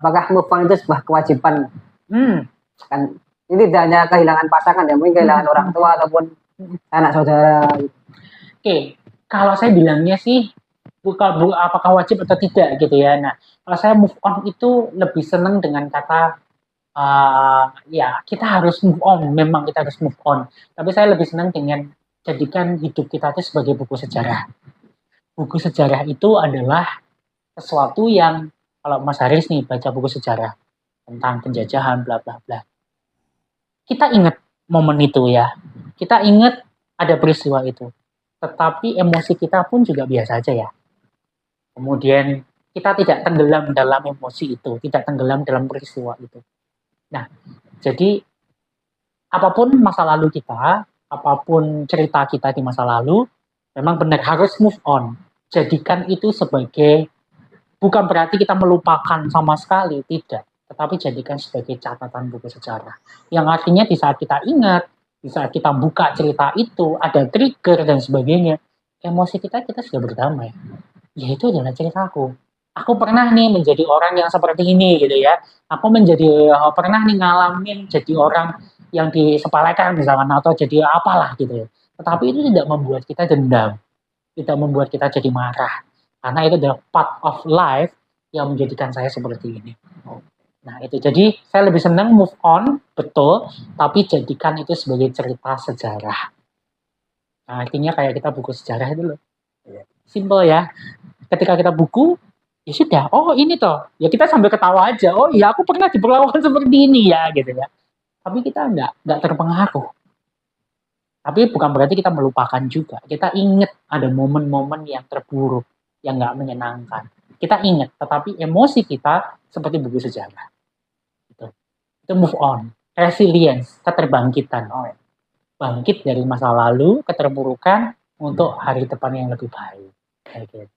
apakah move on itu sebuah kewajiban? Hmm. Kan ini tidak hanya kehilangan pasangan ya, mungkin kehilangan orang tua ataupun anak saudara. Oke, kalau saya bilangnya sih apakah wajib atau tidak gitu ya. Nah, kalau saya move on itu lebih seneng dengan kata ya kita harus move on, memang kita harus move on. Tapi saya lebih senang dengan jadikan hidup kita itu sebagai buku sejarah. Buku sejarah itu adalah sesuatu yang kalau Mas Haris nih baca buku sejarah tentang penjajahan bla bla bla. Kita ingat momen itu ya. Kita ingat ada peristiwa itu. Tetapi emosi kita pun juga biasa aja ya. Kemudian kita tidak tenggelam dalam emosi itu, tidak tenggelam dalam peristiwa itu. Nah, jadi apapun masa lalu kita, apapun cerita kita di masa lalu, memang benar harus move on. Jadikan itu sebagai, bukan berarti kita melupakan sama sekali, tidak. Tetapi jadikan sebagai catatan buku sejarah. Yang artinya di saat kita ingat, di saat kita buka cerita itu, ada trigger dan sebagainya, emosi kita sudah berdamai. Ya itu adalah ceritaku. Aku pernah nih menjadi orang yang seperti ini gitu ya. Aku pernah nih ngalamin jadi orang yang disepelekan misalkan atau jadi apalah gitu ya. Tetapi itu tidak membuat kita dendam, tidak membuat kita jadi marah. Karena itu adalah part of life yang menjadikan saya seperti ini. Nah itu, jadi saya lebih senang move on, betul, tapi jadikan itu sebagai cerita sejarah. Nah, artinya kayak kita buku sejarah itu loh. Simple ya. Ketika kita buku, ya sudah, oh ini toh, ya kita sambil ketawa aja, oh iya aku pernah diperlakukan seperti ini ya, gitu ya. Tapi kita nggak terpengaruh. Tapi bukan berarti kita melupakan juga. Kita ingat ada momen-momen yang terburuk, yang nggak menyenangkan. Kita ingat, tetapi emosi kita seperti buku sejarah. Itu move on, resilience, keterbangkitan. Bangkit dari masa lalu, keterpurukan untuk hari depan yang lebih baik. Kayak gitu.